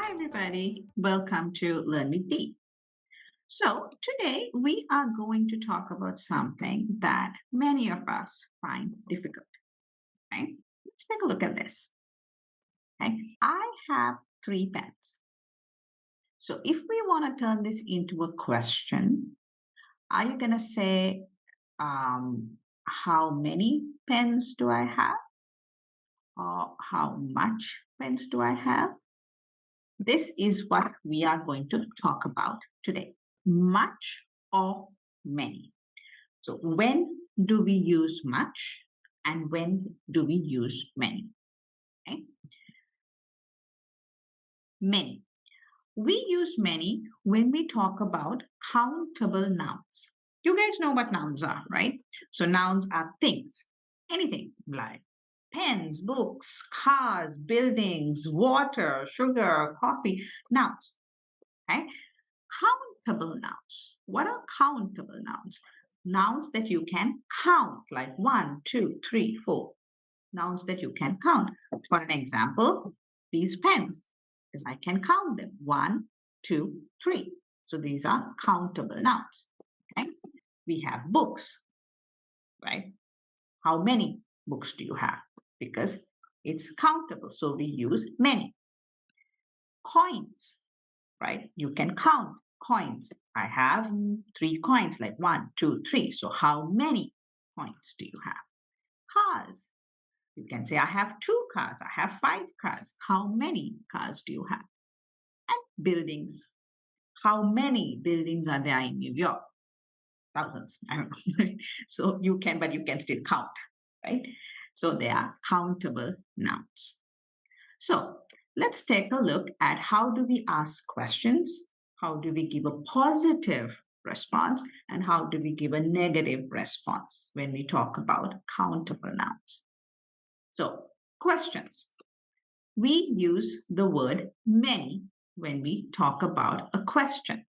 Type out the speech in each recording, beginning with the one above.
Hi, everybody. Welcome to Learn with Dee. So, today we are going to talk about something that many of us find difficult. Right? Let's take a look at this. Okay? I have three pens. So, if we want to turn this into a question, are you going to say, how many pens do I have? Or how much pens do I have? This is what we are going to talk about today. Much or many. So, when do we use much and when do we use many? Okay? Many. We use many when we talk about countable nouns. You guys know what nouns are, right? So, nouns are things, anything like pens, books, cars, buildings, water, sugar, coffee, nouns. Okay? Countable nouns. What are countable nouns? Nouns that you can count, like 1, 2, 3, 4. Nouns that you can count. For an example, these pens, because I can count them 1, 2, 3. So these are countable nouns. Okay? We have books, right? How many books do you have? Because it's countable, so we use many. Coins, right? You can count coins. I have three coins, like 1, 2, 3. So how many coins do you have? Cars. You can say, I have two cars. I have 5 cars. How many cars do you have? And buildings. How many buildings are there in New York? Thousands. I don't know. So you can, but you can still count, right? So they are countable nouns. So let's take a look at how do we ask questions, how do we give a positive response, and how do we give a negative response when we talk about countable nouns. So questions. We use the word many when we talk about a question,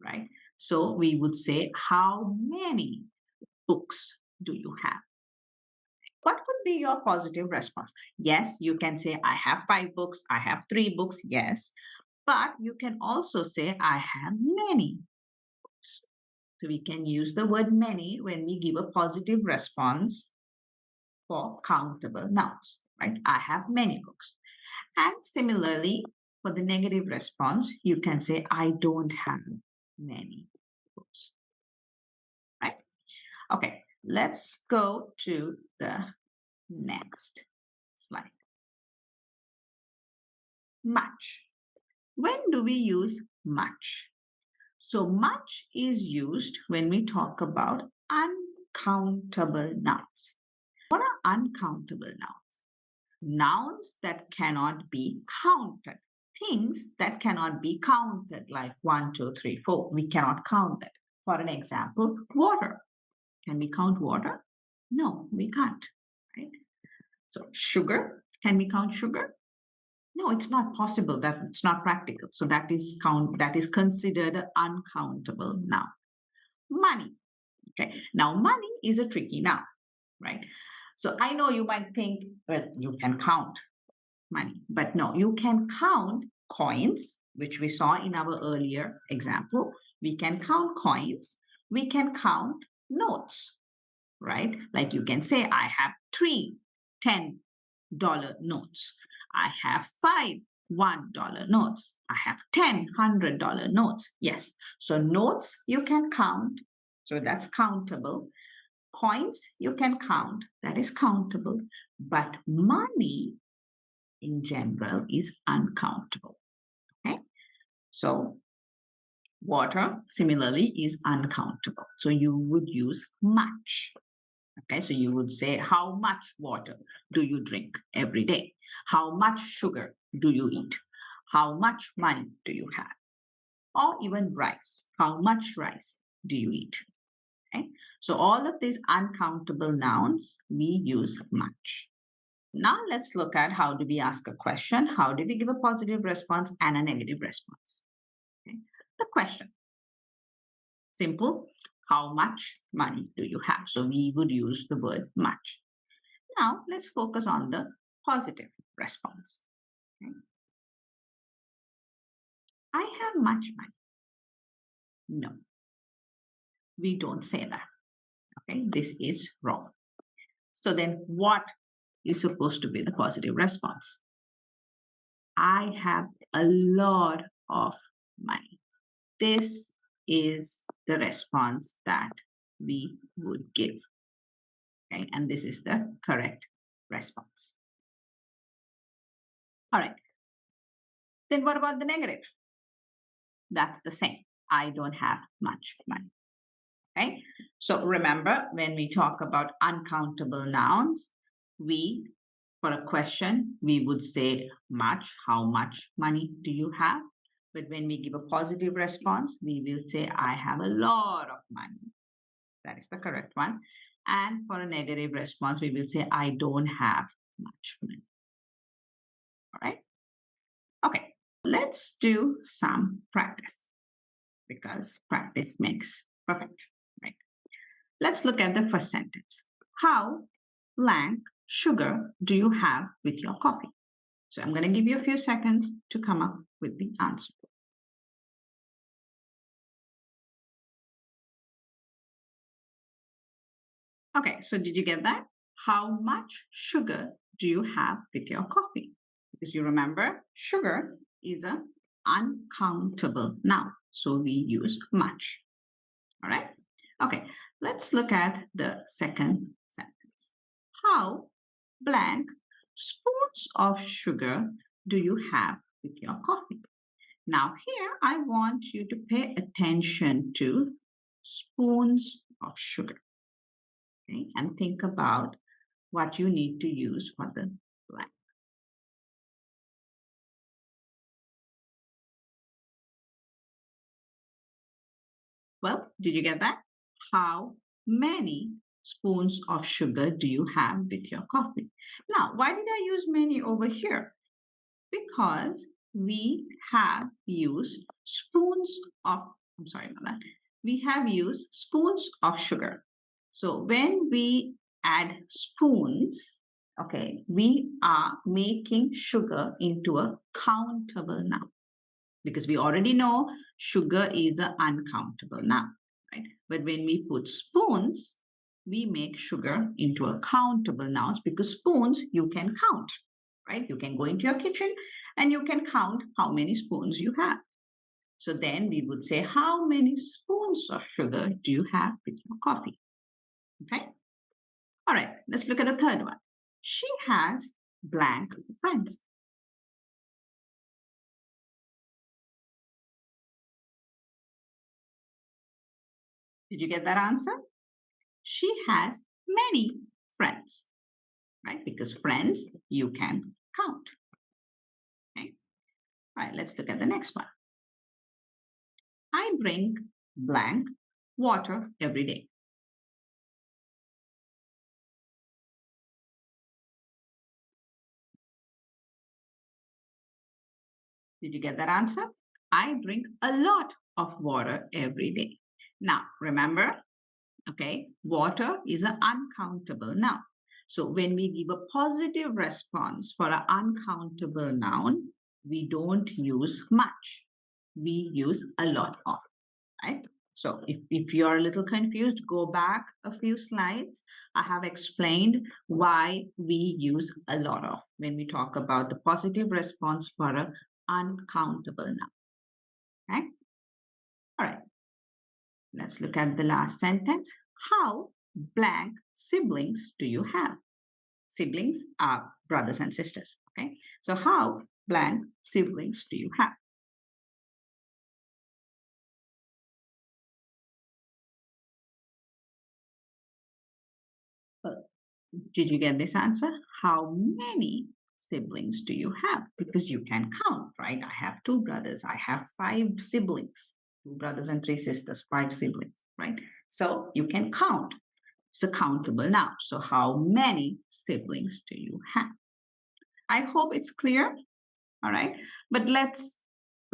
right? So we would say, how many books do you have? What could be your positive response? Yes, you can say, I have 5 books, I have 3 books, yes. But you can also say, I have many books. So we can use the word many when we give a positive response for countable nouns, right? I have many books. And similarly, for the negative response, you can say, I don't have many books, right? Okay, let's go to the next slide. Much. When do we use much? So much is used when we talk about uncountable nouns. What are uncountable nouns? Nouns that cannot be counted. Things that cannot be counted, like 1, 2, 3, 4. We cannot count that. For an example, water. Can we count water? No, we can't. Right? So sugar. Can we count sugar? No, it's not possible. That it's not practical. So that is considered an uncountable noun. Money. Okay. Now money is a tricky noun, right? So I know you might think, well, you can count money, but no, you can count coins, which we saw in our earlier example. We can count coins. We can count notes, right? Like you can say, I have 3 $10 notes. I have 5 $1 notes. I have 10 $100 notes. Yes. So notes you can count. So that's countable. Coins you can count. That is countable. But money in general is uncountable. Okay. So water similarly is uncountable. So you would use much. Okay, so you would say, how much water do you drink every day? How much sugar do you eat? How much money do you have? Or even rice. How much rice do you eat? Okay, so all of these uncountable nouns, we use much. Now let's look at how do we ask a question, how do we give a positive response and a negative response. Okay. The question. Simple. How much money do you have? So we would use the word much. Now let's focus on the positive response. Okay. I have much money. No, we don't say that. Okay, this is wrong. So then what is supposed to be the positive response? I have a lot of money. This is the response that we would give. Okay, and this is the correct response. All right. Then what about the negative? That's the same. I don't have much money. Okay. So remember, when we talk about uncountable nouns, for a question, we would say much. How much money do you have? But when we give a positive response, we will say, I have a lot of money. That is the correct one. And for a negative response, we will say, I don't have much money. All right. Okay. Let's do some practice because practice makes perfect. Right. Let's look at the first sentence. How blank sugar do you have with your coffee? So I'm going to give you a few seconds to come up with the answer. Okay, so did you get that? How much sugar do you have with your coffee? Because you remember, sugar is an uncountable noun. So we use much. All right? Okay, let's look at the second sentence. How blank spoons of sugar do you have with your coffee? Now here I want you to pay attention to spoons of sugar. Okay, and think about what you need to use for the blank. Well, did you get that? How many spoons of sugar do you have with your coffee? Now, why did I use many over here? Because we have used we have used spoons of sugar. So when we add spoons, okay, we are making sugar into a countable noun because we already know sugar is an uncountable noun, right? But when we put spoons, we make sugar into a countable nouns because spoons you can count, right? You can go into your kitchen and you can count how many spoons you have. So then we would say, how many spoons of sugar do you have with your coffee? Okay. All right, let's look at the third one. She has blank friends. Did you get that answer? She has many friends, right? Because friends you can count. Okay. All right, let's look at the next one. I drink blank water every day. Did you get that answer? I drink a lot of water every day. Now, remember, okay, water is an uncountable noun. So when we give a positive response for an uncountable noun, we don't use much. We use a lot of, right? So if you're a little confused, go back a few slides. I have explained why we use a lot of when we talk about the positive response for an uncountable noun. Okay? All right. Let's look at the last sentence. How blank siblings do you have? Siblings are brothers and sisters. Okay. So how blank siblings do you have? Did you get this answer? How many siblings do you have? Because you can count, right? I have two brothers. I have five siblings, two brothers and three sisters, five siblings, right? So you can count. It's a countable now. So how many siblings do you have? I hope it's clear. All right. But let's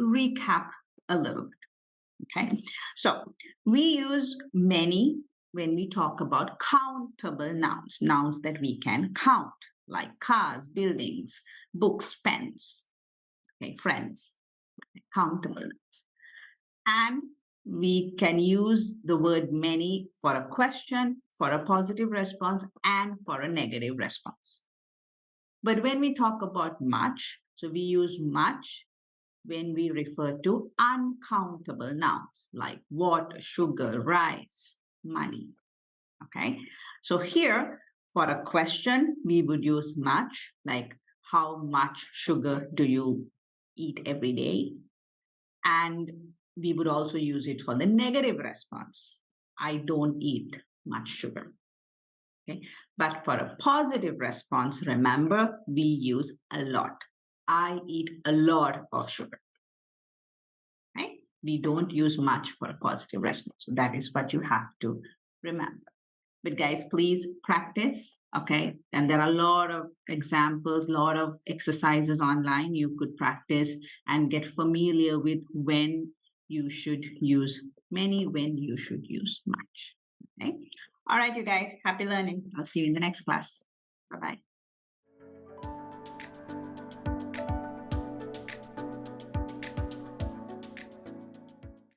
recap a little bit. Okay. So we use many when we talk about countable nouns, nouns that we can count, like cars, buildings, books, pens, okay, friends. countable nouns. And we can use the word many for a question, for a positive response, and for a negative response. But when we talk about much, so we use much when we refer to uncountable nouns like water, sugar, rice, money. Okay, so here for a question, we would use much, like how much sugar do you eat every day? And we would also use it for the negative response. I don't eat much sugar. Okay, but for a positive response, remember we use a lot. I eat a lot of sugar. Right? We don't use much for a positive response. So that is what you have to remember. But guys, please practice, okay? And there are a lot of examples, a lot of exercises online you could practice and get familiar with when you should use many, when you should use much, okay? All right, you guys, happy learning. I'll see you in the next class. Bye-bye.